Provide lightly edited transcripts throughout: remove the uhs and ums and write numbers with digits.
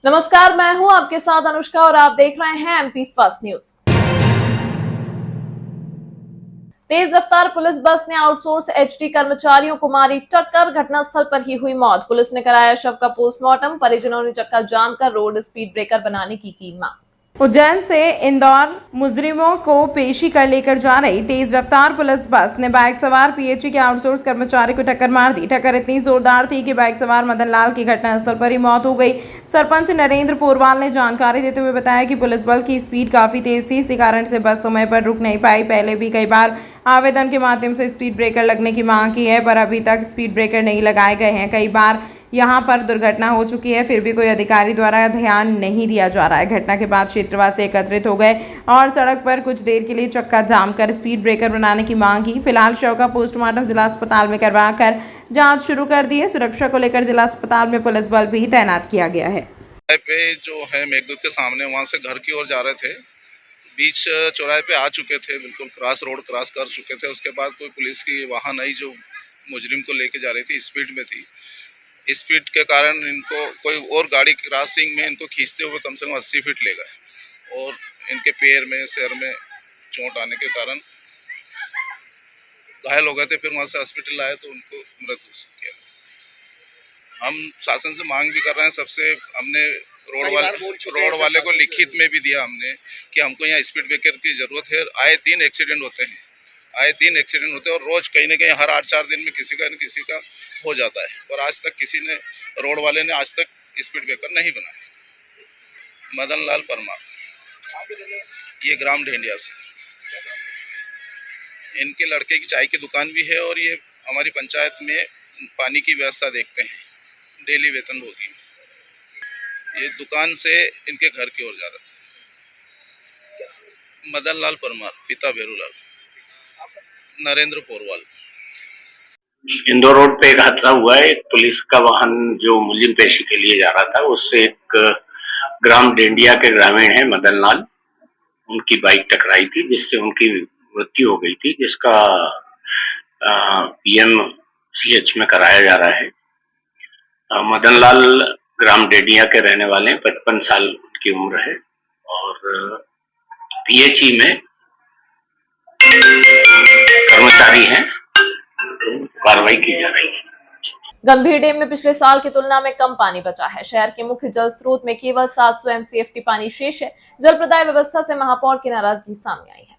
नमस्कार, मैं हूं आपके साथ अनुष्का और आप देख रहे हैं एमपी फर्स्ट न्यूज। तेज रफ्तार पुलिस बस ने आउटसोर्स एचटी कर्मचारियों को मारी टक्कर, घटनास्थल पर ही हुई मौत। पुलिस ने कराया शव का पोस्टमार्टम। परिजनों ने चक्का जाम कर रोड स्पीड ब्रेकर बनाने की मांग। उज्जैन से इंदौर मुजरिमों को पेशी कर लेकर जा रही तेज रफ्तार पुलिस बस ने बाइक सवार पीएचई के आउटसोर्स कर्मचारी को टक्कर मार दी। टक्कर इतनी जोरदार थी कि बाइक सवार मदन लाल की घटनास्थल पर ही मौत हो गई। सरपंच नरेंद्र पोरवाल ने जानकारी देते हुए बताया कि पुलिस बल की स्पीड काफी तेज थी, इसी कारण से बस समय पर रुक नहीं पाई। पहले भी कई बार आवेदन के माध्यम से स्पीड ब्रेकर लगने की मांग की है, पर अभी तक स्पीड ब्रेकर नहीं लगाए गए हैं। कई बार यहाँ पर दुर्घटना हो चुकी है, फिर भी कोई अधिकारी द्वारा ध्यान नहीं दिया जा रहा है। घटना के बाद क्षेत्रवासी एकत्रित हो गए और सड़क पर कुछ देर के लिए चक्का जाम कर स्पीड ब्रेकर बनाने की मांग की। फिलहाल शव का पोस्टमार्टम जिला अस्पताल में करवाकर जांच शुरू कर दी है। सुरक्षा को लेकर जिला अस्पताल में पुलिस बल भी तैनात किया गया है। पे जो है मेघदूत के सामने, वहाँ से घर की ओर जा रहे थे, बीच चौराहे पे आ चुके थे, बिल्कुल रोड क्रॉस कर चुके थे। उसके बाद कोई पुलिस की वाहन आई जो मुजरिम को लेके जा रही थी, स्पीड में थी। स्पीड के कारण इनको कोई और गाड़ी क्रॉसिंग में इनको खींचते हुए कम से कम 80 फीट ले गए और इनके पैर में सिर में चोट आने के कारण घायल हो गए थे। फिर वहाँ से हॉस्पिटल लाए तो उनको मृत घोषित किया। हम शासन से मांग भी कर रहे हैं सबसे। हमने रोड वाले को लिखित में भी दिया हमने कि हमको यहाँ स्पीड ब्रेकर की ज़रूरत है। आए दिन एक्सीडेंट होते हैं, और रोज़ कहीं ना कहीं हर 8-4 दिन में किसी का न किसी का हो जाता है, और आज तक किसी ने, रोड वाले ने आज तक स्पीड ब्रेकर नहीं बनाया। मदन लाल परमार, ये ग्राम ढेंडिया से। इनके लड़के की चाय की दुकान भी है और ये हमारी पंचायत में पानी की व्यवस्था देखते हैं, डेली वेतन भोगी। ये दुकान से इनके घर की ओर जा रहा था। मदन लाल परमार, पिता भेरूलाल, नरेंद्र पोरवाल। इंदौर रोड पे एक हादसा हुआ है। एक पुलिस का वाहन जो मुलिम पेशी के लिए जा रहा था, उससे एक ग्राम डेंडिया के ग्रामीण है मदन लाल, उनकी बाइक टकराई थी जिससे उनकी मृत्यु हो गई थी, जिसका पीएमसीएच में कराया जा रहा है। मदन लाल ग्राम डेंडिया के रहने वाले हैं, 55 साल उनकी उम्र है और पीएचई में कर्मचारी हैं। कार्रवाई की जा रही है। गंभीर डैम में पिछले साल की तुलना में कम पानी बचा है। शहर के मुख्य जल स्रोत में केवल 700 एमसीएफटी पानी शेष है। जल प्रदाय व्यवस्था से महापौर की नाराजगी सामने आई है।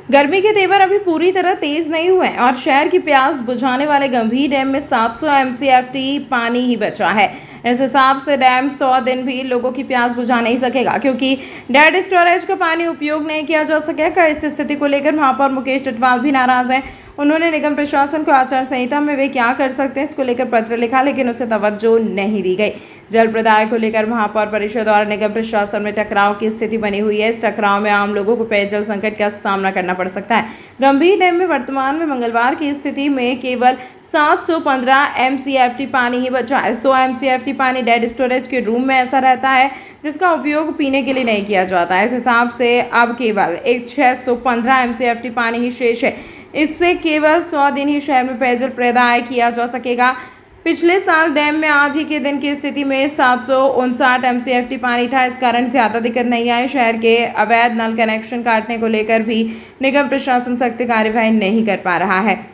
गर्मी के तेवर अभी पूरी तरह तेज नहीं हुए और शहर की प्यास बुझाने वाले गंभीर डैम में 700 एमसीएफटी पानी ही बचा है। इस हिसाब से डैम 100 दिन भी लोगों की प्यास बुझा नहीं सकेगा, क्योंकि डेड स्टोरेज का पानी उपयोग नहीं किया जा सकेगा। इस स्थिति को लेकर महापौर मुकेश टिटवाल भी नाराज हैं। उन्होंने निगम प्रशासन को आचार संहिता में वे क्या कर सकते हैं इसको लेकर पत्र लिखा, लेकिन उसे तवज्जो नहीं दी गई। जल प्रदाय को लेकर महापौर परिषद और निगम प्रशासन में टकराव की स्थिति बनी हुई है। इस टकराव में आम लोगों को पेयजल संकट का सामना करना पड़ सकता है। गंभीर डैम में वर्तमान में मंगलवार की स्थिति में केवल 715 एमसीएफटी पानी ही बचा है। 100 एमसीएफटी पानी डेड स्टोरेज के रूम में ऐसा रहता है जिसका उपयोग पीने के लिए नहीं किया जाता है। इस हिसाब से अब केवल 615 एमसीएफटी पानी ही शेष है। इससे केवल 100 दिन ही शहर में पेयजल प्रदाय किया जा सकेगा। पिछले साल डैम में आज ही के दिन की स्थिति में 759 एमसीएफटी पानी था। इस कारण ज़्यादा दिक्कत नहीं आई। शहर के अवैध नल कनेक्शन काटने को लेकर भी निगम प्रशासन सख्त कार्यवाही नहीं कर पा रहा है।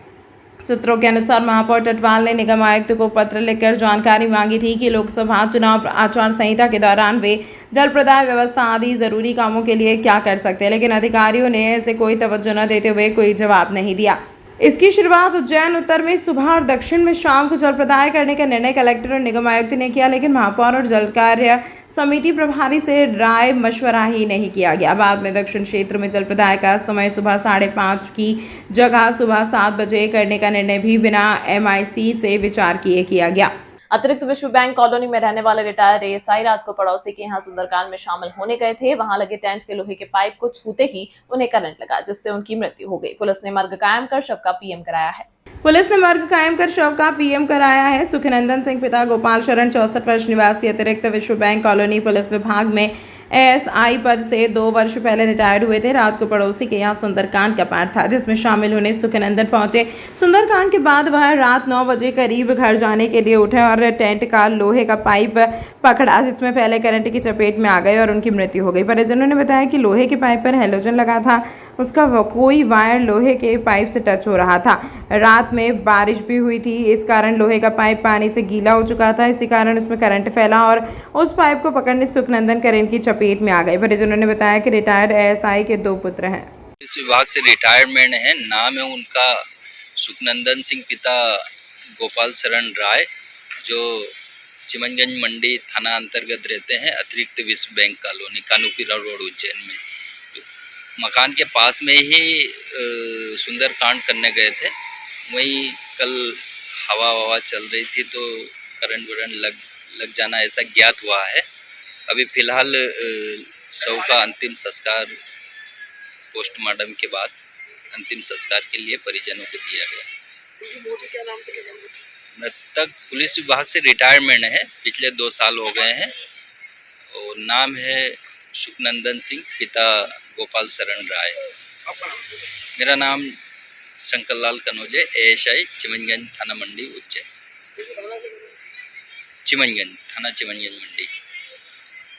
सूत्रों के अनुसार महापौर टिटवाल ने निगम आयुक्त को पत्र लिखकर जानकारी मांगी थी कि लोकसभा चुनाव आचार संहिता के दौरान वे जल प्रदाय व्यवस्था आदि जरूरी कामों के लिए क्या कर सकते हैं, लेकिन अधिकारियों ने ऐसे कोई तवज्जो न देते हुए कोई जवाब नहीं दिया। इसकी शुरुआत उज्जैन उत्तर में सुबह और दक्षिण में शाम को जल प्रदाय करने का निर्णय कलेक्टर और निगम आयुक्त ने किया, लेकिन महापौर और जल कार्य समिति प्रभारी से राय मशवरा ही नहीं किया गया। बाद में दक्षिण क्षेत्र में जल प्रदाय का समय सुबह 5:30 की जगह सुबह 7 बजे करने का निर्णय भी बिना एमआईसी से विचार किए किया गया। अतिरिक्त विश्व बैंक कॉलोनी में रहने वाले रिटायर्ड एएसआई रात को पड़ोसी के यहां सुंदरकांड में शामिल होने गए थे। वहां लगे टेंट के लोहे के पाइप को छूते ही उन्हें करंट लगा, जिससे उनकी मृत्यु हो गई। पुलिस ने मर्ग कायम कर शव का पीएम कराया है। सुखनंदन सिंह पिता गोपाल शरण 64 वर्ष निवासी अतिरिक्त विश्व बैंक कॉलोनी पुलिस विभाग में एएसआई पद से 2 वर्ष पहले रिटायर्ड हुए थे। रात को पड़ोसी के यहाँ सुंदरकांड का पाठ था, जिसमें शामिल होने सुखनंदन पहुंचे। सुंदरकांड के बाद वह रात 9 बजे करीब घर जाने के लिए उठे और टेंट का लोहे का पाइप पकड़ा, जिसमें फैले करंट की चपेट में आ गए और उनकी मृत्यु हो गई। परिजनों ने बताया कि लोहे के पाइप पर हैलोजन लगा था, उसका कोई वायर लोहे के पाइप से टच हो रहा था। रात में बारिश भी हुई थी, इस कारण लोहे का पाइप पानी से गीला हो चुका था। इसी कारण उसमें करंट फैला और उस पाइप को पकड़ने सुखनंदन करंट की चपेट में आ गए। परिजनों ने बताया कि रिटायर्ड एएसआई के 2 पुत्र हैं। इस विभाग से रिटायरमेंट है। नाम है उनका सुखनंदन सिंह, पिता गोपाल शरण राय, जो चिमनगंज मंडी थाना अंतर्गत रहते हैं, अतिरिक्त विश्व बैंक कॉलोनी कानूपीरा रोड उज्जैन में। मकान के पास में ही सुंदरकांड करने गए थे। वहीं कल हवा चल रही थी तो करंट वरंट लग जाना ऐसा ज्ञात हुआ है। अभी फिलहाल शव का अंतिम संस्कार पोस्टमार्टम के बाद अंतिम संस्कार के लिए परिजनों को दिया गया। मृतक पुलिस विभाग से रिटायरमेंट है, पिछले 2 साल हो गए हैं और नाम है सुखनंदन सिंह, पिता गोपाल शरण राय। मेरा नाम शंकरलाल कनौजे, एएसआई चिमनगंज थाना मंडी उज्जैन। चिमनगंज थाना चिमनगंज मंडी।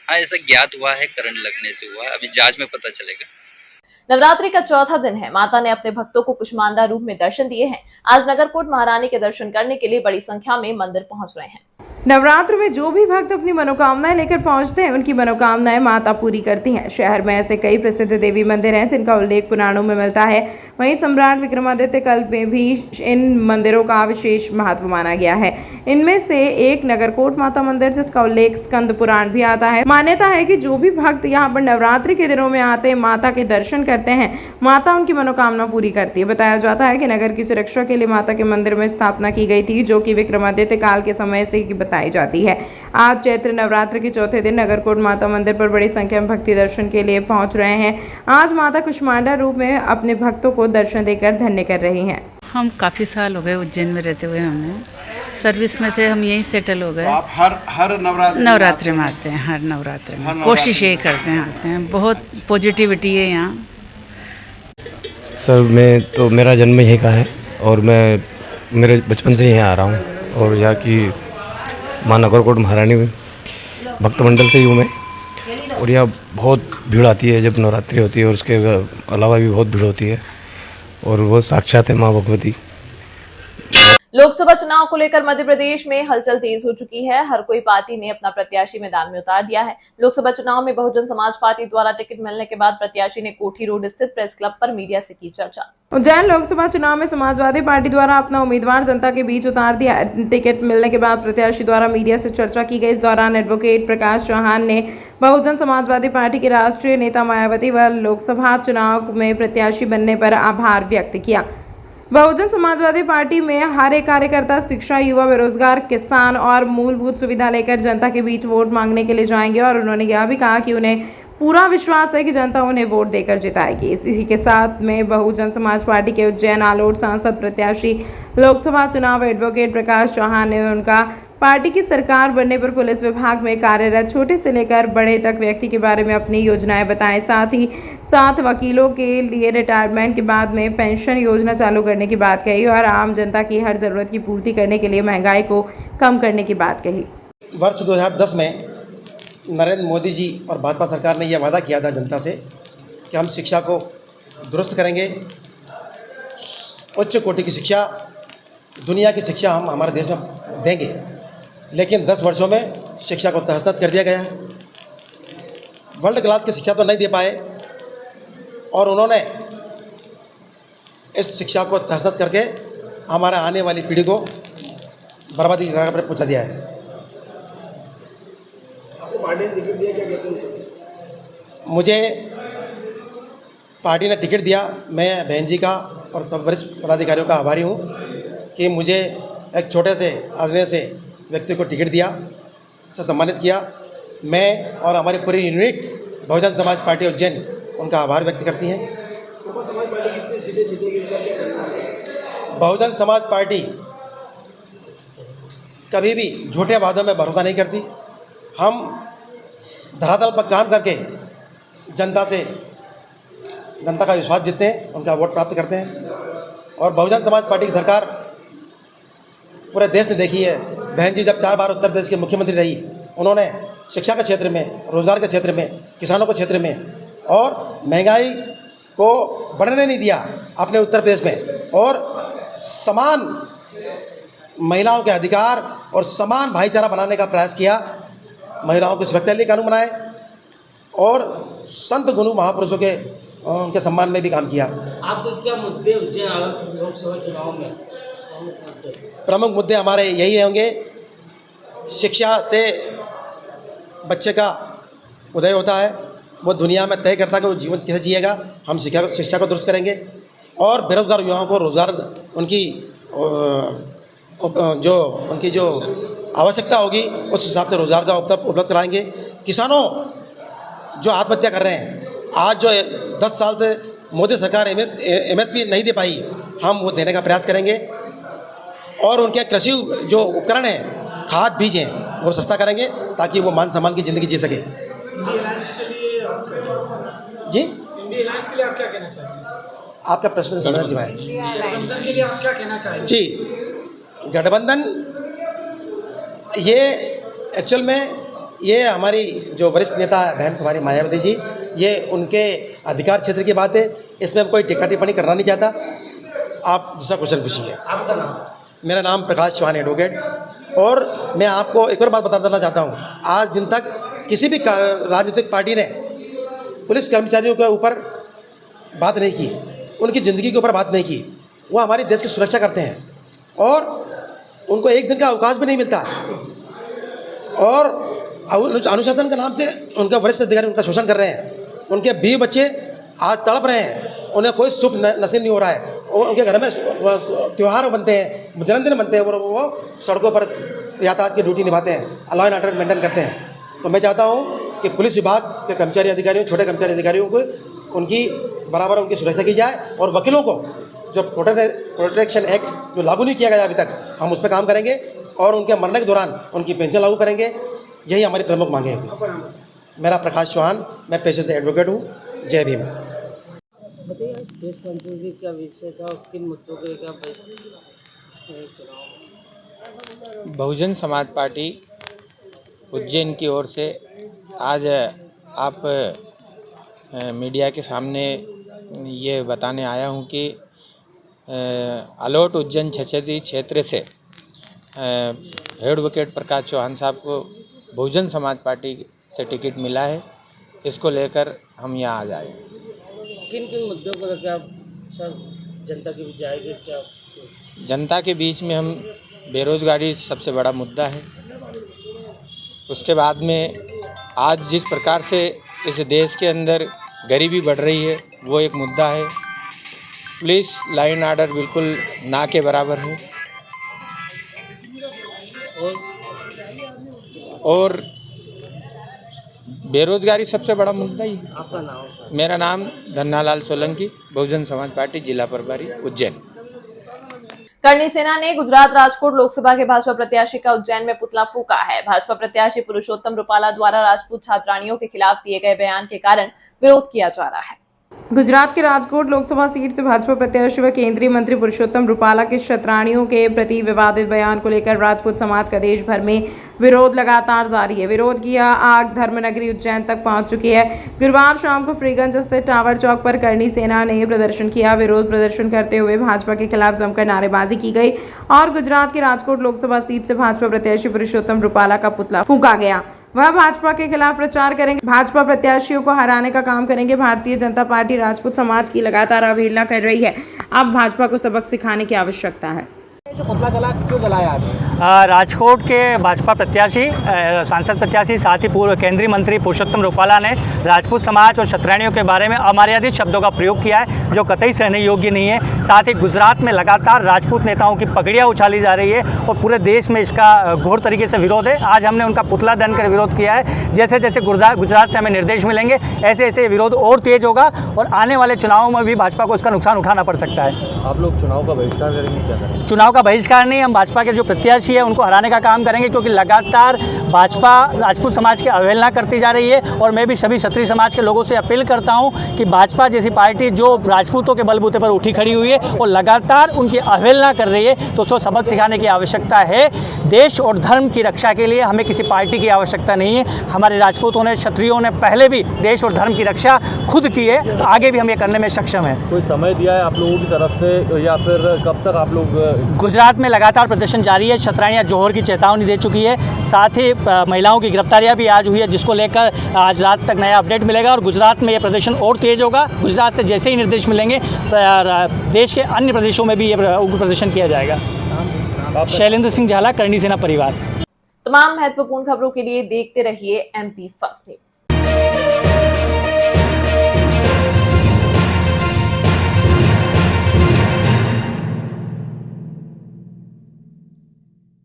हाँ, ऐसा ज्ञात हुआ है, करंट लगने से हुआ है। अभी जांच में पता चलेगा। नवरात्रि का चौथा दिन है। माता ने अपने भक्तों को कुष्मांडा रूप में दर्शन दिए हैं। आज नगरकोट महारानी के दर्शन करने के लिए बड़ी संख्या में मंदिर पहुंच रहे हैं। नवरात्र में जो भी भक्त अपनी मनोकामनाएं लेकर पहुंचते हैं, उनकी मनोकामनाएं माता पूरी करती हैं। शहर में ऐसे कई प्रसिद्ध देवी मंदिर हैं जिनका उल्लेख पुराणों में मिलता है। वहीं सम्राट विक्रमादित्य काल में भी इन मंदिरों का विशेष महत्व माना गया है। इनमें से एक नगरकोट माता मंदिर, जिसका उल्लेख स्कंद पुराण भी आता है। मान्यता है कि जो भी भक्त यहाँ पर नवरात्रि के दिनों में आते हैं, माता के दर्शन करते हैं, माता उनकी मनोकामना पूरी करती है। बताया जाता है कि नगर की सुरक्षा के लिए माता के मंदिर में स्थापना की गई थी, जो कि विक्रमादित्य काल के समय से बताई जाती है। आज चैत्र नवरात्र के चौथे दिन नगरकोट माता मंदिर पर बड़ी संख्या में भक्ति दर्शन के लिए पहुंच रहे हैं। आज माता कुष्मांडा रूप में अपने भक्तों को दर्शन देकर धन्य कर रही हैं। हम काफ़ी साल हो गए उज्जैन में रहते हुए, हमें सर्विस में थे, हम यहीं सेटल हो गए। आप हर नवरात्रि में आते हैं, हर नवरात्रि में कोशिश यही करते हैं, आते हैं। बहुत पॉजिटिविटी है यहाँ। सर मेरा जन्म यहीं का है और मैं मेरे बचपन से यहीं आ रहा हूँ और यहाँ की माँ नगरकोट महारानी भक्त मंडल से ही हूँ मैं। और यहाँ बहुत भीड़ आती है जब नवरात्रि होती है और उसके अलावा भी बहुत भीड़ होती है और वो साक्षात है माँ भगवती। लोकसभा चुनाव को लेकर मध्य प्रदेश में हलचल तेज हो चुकी है। हर कोई पार्टी ने अपना प्रत्याशी मैदान में उतार दिया है। लोकसभा चुनाव में बहुजन समाज पार्टी द्वारा टिकट मिलने के बाद प्रत्याशी ने कोठी रोड स्थित प्रेस क्लब पर मीडिया से की चर्चा। उज्जैन लोकसभा चुनाव में समाजवादी पार्टी द्वारा अपना उम्मीदवार जनता के बीच उतार दिया। टिकट मिलने के बाद प्रत्याशी द्वारा मीडिया से चर्चा की गई। इस दौरान एडवोकेट प्रकाश चौहान ने बहुजन समाजवादी पार्टी के राष्ट्रीय नेता मायावती व लोकसभा चुनाव में प्रत्याशी बनने पर आभार व्यक्त किया। बहुजन समाजवादी पार्टी में हर एक कार्यकर्ता शिक्षा, युवा, बेरोजगार, किसान और मूलभूत सुविधा लेकर जनता के बीच वोट मांगने के लिए जाएंगे और उन्होंने यह भी कहा कि उन्हें पूरा विश्वास है कि जनता उन्हें वोट देकर जिताएगी। इसी के साथ में बहुजन समाज पार्टी के उज्जैन आलोट सांसद प्रत्याशी लोकसभा चुनाव एडवोकेट प्रकाश चौहान ने उनका पार्टी की सरकार बनने पर पुलिस विभाग में कार्यरत छोटे से लेकर बड़े तक व्यक्ति के बारे में अपनी योजनाएं बताएं। साथ ही साथ वकीलों के लिए रिटायरमेंट के बाद में पेंशन योजना चालू करने की बात कही और आम जनता की हर ज़रूरत की पूर्ति करने के लिए महंगाई को कम करने की बात कही। वर्ष 2010 में नरेंद्र मोदी जी और भाजपा सरकार ने यह वादा किया था जनता से कि हम शिक्षा को दुरुस्त करेंगे, उच्च कोटि की शिक्षा, दुनिया की शिक्षा हम हमारे देश में देंगे। लेकिन 10 वर्षों में शिक्षा को तहस-नहस कर दिया गया है। वर्ल्ड क्लास की शिक्षा तो नहीं दे पाए और उन्होंने इस शिक्षा को तहस-नहस करके हमारे आने वाली पीढ़ी को बर्बादी की कगार पर पहुंचा दिया है। आपको पार्टी ने टिकट दिया, क्या कहते हैं? मुझे पार्टी ने टिकट दिया। मैं बहन जी का और सब वरिष्ठ पदाधिकारियों का आभारी हूँ कि मुझे एक छोटे से आदमी से व्यक्ति को टिकट दिया, से सम्मानित किया। मैं और हमारी पूरी यूनिट बहुजन समाज पार्टी उज्जैन उनका आभार व्यक्त करती हैं। बहुजन समाज पार्टी कितनी सीटें जीतेगी? बहुजन समाज पार्टी कभी भी झूठे वादों में भरोसा नहीं करती। हम धरातल पर काम करके जनता का विश्वास जीतते हैं, उनका वोट प्राप्त करते हैं। और बहुजन समाज पार्टी की सरकार पूरे देश ने देखी है। बहन जी जब 4 बार उत्तर प्रदेश के मुख्यमंत्री रही, उन्होंने शिक्षा के क्षेत्र में, रोजगार के क्षेत्र में, किसानों के क्षेत्र में और महंगाई को बढ़ने नहीं दिया अपने उत्तर प्रदेश में, और समान महिलाओं के अधिकार और समान भाईचारा बनाने का प्रयास किया। महिलाओं की सुरक्षा के लिए कानून बनाए और संत गुरु महापुरुषों के उनके सम्मान में भी काम किया। आपके क्या मुद्दे उज्जैन लोकसभा चुनाव में? प्रमुख मुद्दे हमारे यही होंगे, शिक्षा से बच्चे का उदय होता है, वो दुनिया में तय करता है कि वो जीवन कैसे जिएगा। हम शिक्षा को दुरुस्त करेंगे और बेरोजगार युवाओं को रोजगार, उनकी जो आवश्यकता होगी उस हिसाब से रोजगार का उपलब्ध कराएंगे। किसानों जो आत्महत्या कर रहे हैं, आज जो 10 साल से मोदी सरकार MSP नहीं दे पाई, हम वो देने का प्रयास करेंगे और उनके कृषि जो उपकरण हैं, खाद बीज हैं, वो सस्ता करेंगे ताकि वो मान सम्मान की ज़िंदगी जी सके। जी, इंडिया अलायंस के लिए आप क्या कहना चाहेंगे? आपका प्रश्न समझ नहीं पाया। गठबंधन के लिए आप क्या कहना चाहेंगे? जी, गठबंधन ये एक्चुअल में ये हमारी जो वरिष्ठ नेता है बहन कुमारी मायावती जी, ये उनके अधिकार क्षेत्र की बात है, इसमें हम कोई टिप्पणी टिप्पणी करना नहीं चाहता। आप दूसरा क्वेश्चन पूछिए। आपका नाम? मेरा नाम प्रकाश चौहान एडवोकेट। और मैं आपको एक और बात बता देना चाहता हूँ, आज दिन तक किसी भी राजनीतिक पार्टी ने पुलिस कर्मचारियों के ऊपर बात नहीं की, उनकी ज़िंदगी के ऊपर बात नहीं की। वो हमारे देश की सुरक्षा करते हैं और उनको एक दिन का अवकाश भी नहीं मिलता और अनुशासन के नाम से उनका वरिष्ठ अधिकारी उनका शोषण कर रहे हैं। उनके 20 बच्चे आज तड़प रहे हैं, उन्हें कोई सुख नसीब नहीं हो रहा है और उनके घर में त्यौहार बनते हैं, जन्मदिन बनते हैं और वो सड़कों पर यातायात की ड्यूटी निभाते हैं, लॉ एंड ऑर्डर मेंटेन करते हैं। तो मैं चाहता हूँ कि पुलिस विभाग के कर्मचारी अधिकारियों, छोटे कर्मचारी अधिकारियों को उनकी बराबर उनकी सुरक्षा की जाए और वकीलों को जो प्रोटेक्शन एक्ट जो लागू नहीं किया गया अभी तक, हम उस पर काम करेंगे और उनके मरने के दौरान उनकी पेंशन लागू करेंगे। यही हमारी प्रमुख मांगे हैं। मेरा प्रकाश चौहान, मैं पेशे से एडवोकेट हूँ। जय भीम। बताइए, प्रेस कॉन्फ्रेंस की क्या विषय था, किन मुद्दों के क्या? बहुजन समाज पार्टी उज्जैन की ओर से आज आप मीडिया के सामने ये बताने आया हूँ कि अलोट उज्जैन छछेदी क्षेत्र से एडवोकेट प्रकाश चौहान साहब को बहुजन समाज पार्टी से टिकट मिला है। इसको लेकर हम यहाँ आ जाए। किन किन मुद्दों को लेकर आप सर जनता के बीच जाएंगे? क्या जनता के बीच में हम बेरोजगारी सबसे बड़ा मुद्दा है। उसके बाद में आज जिस प्रकार से इस देश के अंदर गरीबी बढ़ रही है वो एक मुद्दा है। पुलिस लाइन ऑर्डर बिल्कुल ना के बराबर है और बेरोजगारी सबसे बड़ा मुद्दा ही है। आपका नाम सर? मेरा नाम धन्नालाल सोलंकी, बहुजन समाज पार्टी जिला प्रभारी उज्जैन। करणी सेना ने गुजरात राजकोट लोकसभा के भाजपा प्रत्याशी का उज्जैन में पुतला फूंका है। भाजपा प्रत्याशी पुरुषोत्तम रूपाला द्वारा राजपूत छात्राणियों के खिलाफ दिए गए बयान के कारण विरोध किया जा रहा है। गुजरात के राजकोट लोकसभा सीट से भाजपा प्रत्याशी व केंद्रीय मंत्री पुरुषोत्तम रूपाला के छात्राणियों के प्रति विवादित बयान को लेकर राजपूत समाज का देश भर में विरोध लगातार जारी है। विरोध की आग धर्मनगरी उज्जैन तक पहुंच चुकी है। गुरुवार शाम को फ्रीगंज स्थित टावर चौक पर करणी सेना ने प्रदर्शन किया। विरोध प्रदर्शन करते हुए भाजपा के खिलाफ जमकर नारेबाजी की गई और गुजरात के राजकोट लोकसभा सीट से भाजपा प्रत्याशी पुरुषोत्तम रूपाला का पुतला फूंका गया। वह भाजपा के खिलाफ प्रचार करेंगे, भाजपा प्रत्याशियों को हराने का काम करेंगे। भारतीय जनता पार्टी राजपूत समाज की लगातार अवहेलना कर रही है। अब भाजपा को सबक सिखाने की आवश्यकता है। जो पुतला जला क्यों जलाया आज? राजकोट के भाजपा प्रत्याशी सांसद प्रत्याशी साथ ही पूर्व केंद्रीय मंत्री पुरुषोत्तम रूपाला ने राजपूत समाज और क्षत्रियों के बारे में अमर्यादित शब्दों का प्रयोग किया है जो कतई सहने योग्य नहीं है। साथ ही गुजरात में लगातार राजपूत नेताओं की पगड़ियाँ उछाली जा रही है और पूरे देश में इसका घोर तरीके से विरोध है। आज हमने उनका पुतला दहन कर विरोध किया है। जैसे जैसे गुजरात से हमें निर्देश मिलेंगे ऐसे ऐसे विरोध और तेज होगा और आने वाले चुनावों में भी भाजपा को इसका नुकसान उठाना पड़ सकता है। आप लोग चुनाव का बहिष्कार करेंगे, क्या करेंगे? चुनाव का बहिष्कार नहीं, हम भाजपा के जो प्रत्याशी है उनको हराने का काम करेंगे, क्योंकि लगातार भाजपा राजपूत समाज की अवहेलना करती जा रही है। और मैं भी सभी क्षत्रिय समाज के लोगों से अपील करता हूं कि भाजपा जैसी पार्टी जो राजपूतों के बलबूते पर उठी खड़ी हुई है और लगातार उनकी अवहेलना कर रही है, तो उसको सबक सिखाने की आवश्यकता है। देश और धर्म की रक्षा के लिए हमें किसी पार्टी की आवश्यकता नहीं है। हमारे राजपूतों ने, क्षत्रियों ने पहले भी देश और धर्म की रक्षा खुद की है, आगे भी हम ये करने में सक्षम हैं। कोई समय दिया है आप लोगों की तरफ से, या फिर कब तक आप लोग? गुजरात में लगातार प्रदर्शन जारी है, क्षत्रियाँ जोहर की चेतावनी दे चुकी है, साथ ही महिलाओं की गिरफ्तारियां भी आज हुई है, जिसको लेकर आज रात तक नया अपडेट मिलेगा और गुजरात में ये प्रदर्शन और तेज होगा। गुजरात से जैसे ही निर्देश मिलेंगे देश के अन्य प्रदेशों में भी ये उग्र प्रदर्शन किया जाएगा। शैलेंद्र सिंह झाला, करणी सेना परिवार। तमाम महत्वपूर्ण खबरों के लिए देखते रहिए MP फर्स्ट न्यूज।